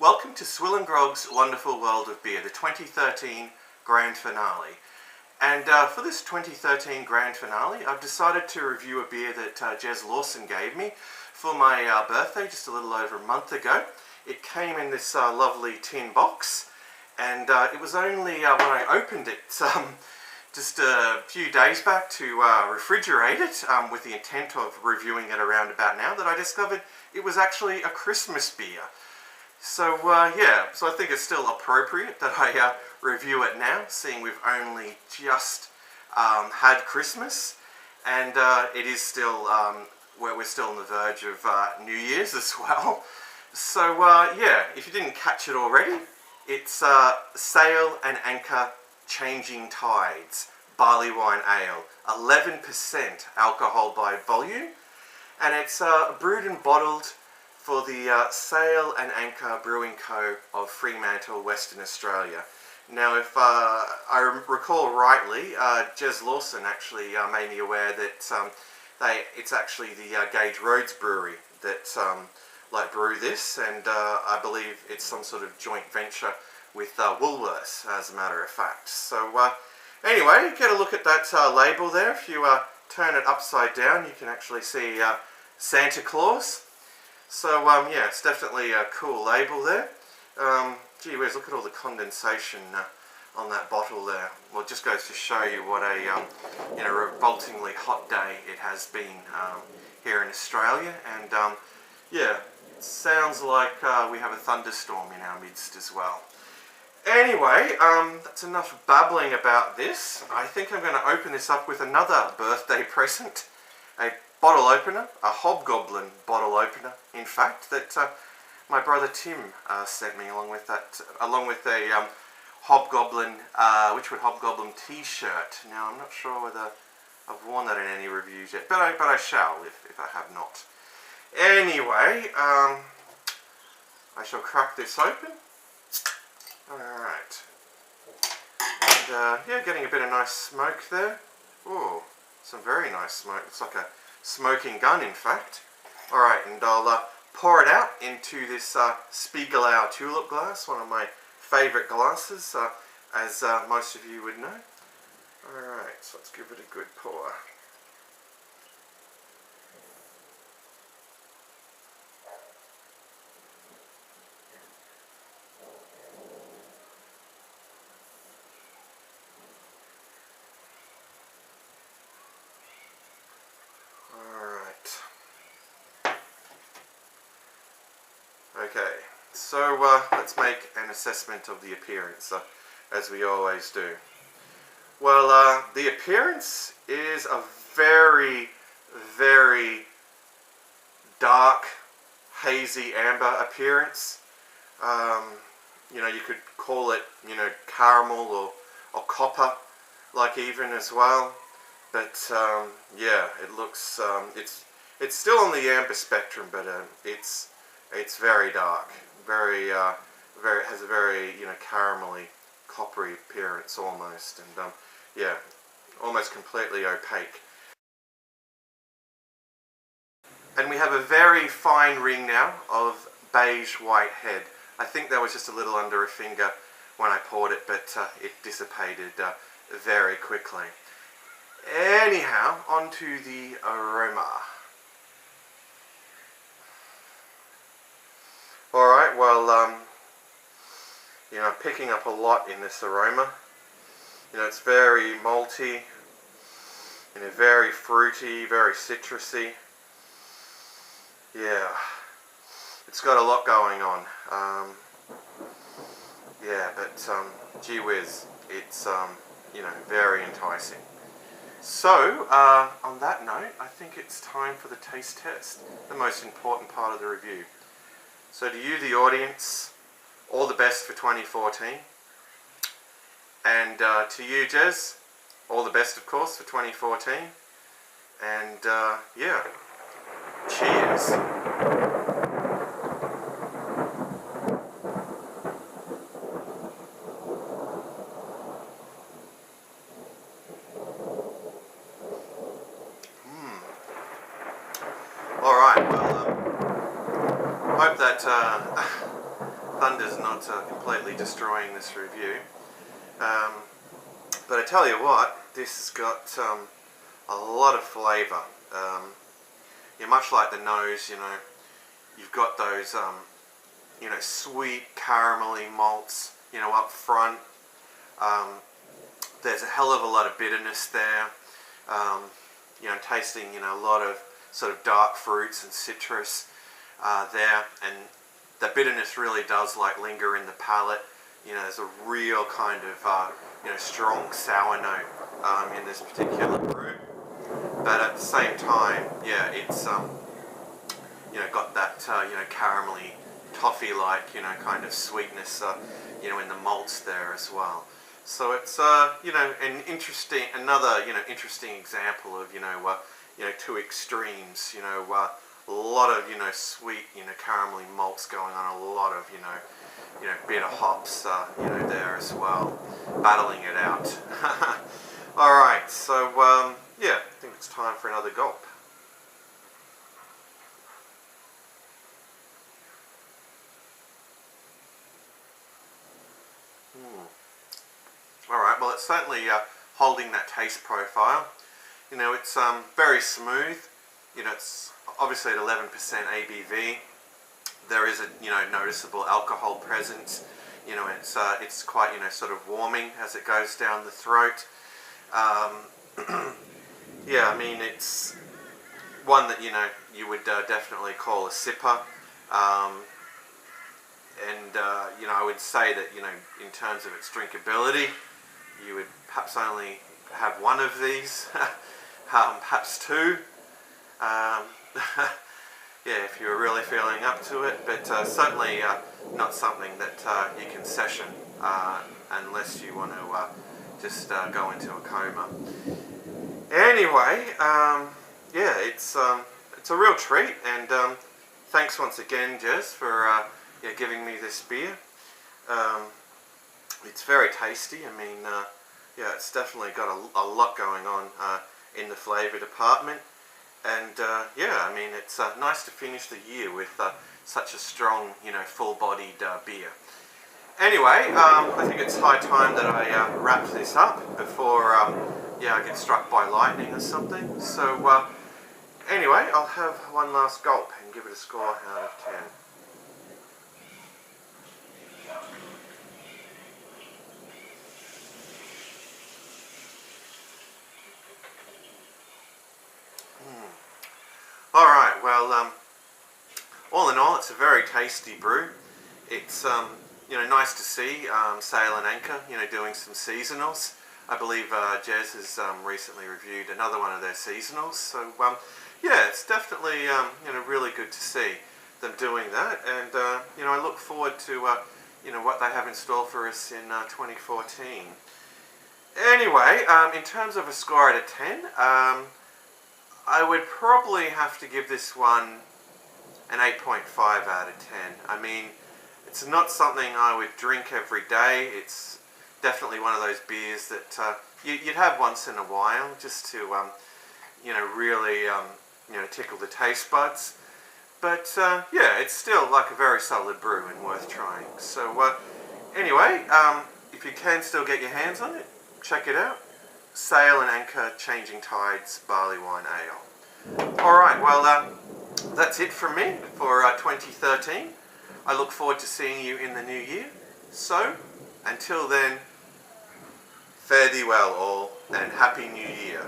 Welcome to SwillinGrog's Wonderful World of Beer, the 2013 Grand Finale. And for this 2013 Grand Finale, I've decided to review a beer that Gez Lawson gave me for my birthday just a little over a month ago. It came in this lovely tin box, and it was only when I opened it just a few days back to refrigerate it with the intent of reviewing it around about now that I discovered it was actually a Christmas beer. So so I think it's still appropriate that I review it now, seeing we've only just had Christmas, and it is still where we're still on the verge of New Year's as well. So if you didn't catch it already, it's Sail Anchor Changing Tides Barleywine Ale, 11% alcohol by volume, and it's brewed and bottled for the Sail Anchor Brewing Co of Fremantle, Western Australia. Now, if I recall rightly, Gez Lawson actually made me aware that it's actually the Gage Roads brewery that brew this, and I believe it's some sort of joint venture with Woolworths, as a matter of fact. So anyway, get a look at that label there. If you turn it upside down, you can actually see Santa Claus. So it's definitely a cool label there. Gee whiz, look at all the condensation on that bottle there. Well, it just goes to show you what a revoltingly hot day it has been here in Australia. And it sounds like we have a thunderstorm in our midst as well. Anyway, that's enough babbling about this. I think I'm going to open this up with another birthday present. A bottle opener, a hobgoblin bottle opener, in fact, that my brother Tim sent me along with a hobgoblin, Witchwood Hobgoblin t-shirt. Now, I'm not sure whether I've worn that in any reviews yet, but I shall if I have not. Anyway, I shall crack this open. Alright. And getting a bit of nice smoke there. Ooh, some very nice smoke. It's like a smoking gun, in fact. Alright, and I'll pour it out into this Spiegelau tulip glass, one of my favourite glasses, as most of you would know. Alright, so let's give it a good pour. Okay, so let's make an assessment of the appearance, as we always do. Well, the appearance is a very, very dark, hazy amber appearance. You could call it, caramel or copper, like even as well. But it looks, it's still on the amber spectrum, but it's very dark, has a very caramelly, coppery appearance almost, and almost completely opaque. And we have a very fine ring now of beige white head. I think that was just a little under a finger when I poured it, but it dissipated very quickly. Anyhow, onto the aroma. Alright, well, picking up a lot in this aroma. It's very malty, very fruity, very citrusy. Yeah, it's got a lot going on. Gee whiz, it's, very enticing. So, on that note, I think it's time for the taste test, the most important part of the review. So to you, the audience, all the best for 2014. And to you, Gez, all the best, of course, for 2014. And cheers. Alright, well, hope that thunder's not completely destroying this review. But I tell you what, this has got a lot of flavour. Much like the nose, you've got those sweet caramelly malts, up front. There's a hell of a lot of bitterness there. Tasting, a lot of sort of dark fruits and citrus there, and the bitterness really does linger in the palate. There's a real kind of strong sour note in this particular brew, but at the same time, it's got that caramelly, toffee-like kind of sweetness in the malts there as well. So it's an interesting, another interesting example of two extremes. A lot of sweet caramelly malts going on, a lot of bitter hops there as well, battling it out. All right, so I think it's time for another gulp. Alright, well, it's certainly holding that taste profile. It's very smooth. It's obviously at 11% ABV. There is a noticeable alcohol presence. It's quite sort of warming as it goes down the throat. I mean, it's one that you would definitely call a sipper. I would say that in terms of its drinkability, you would perhaps only have one of these, perhaps two. If you were really feeling up to it, but certainly not something that you can session unless you want to just go into a coma. Anyway, it's a real treat, and thanks once again, Gez, for giving me this beer. It's very tasty. I mean, it's definitely got a lot going on in the flavour department, and I mean, it's nice to finish the year with such a strong, full-bodied beer. Anyway, I think it's high time that I wrap this up before I get struck by lightning or something. So anyway, I'll have one last gulp and give it a score out of 10. Alright, well, all in all, it's a very tasty brew. It's, nice to see Sail Anchor, doing some seasonals. I believe Gez has recently reviewed another one of their seasonals. So, it's definitely, really good to see them doing that. And, I look forward to, what they have in store for us in 2014. Anyway, in terms of a score out of 10, I would probably have to give this one an 8.5 out of 10. I mean, it's not something I would drink every day. It's definitely one of those beers that you'd have once in a while, just to, really, tickle the taste buds. But, it's still like a very solid brew and worth trying. So, anyway, if you can still get your hands on it, check it out. Sail Anchor Changing Tides Barleywine Ale. Alright, well, that's it from me for 2013. I look forward to seeing you in the new year. So, until then, fare thee well all, and Happy New Year.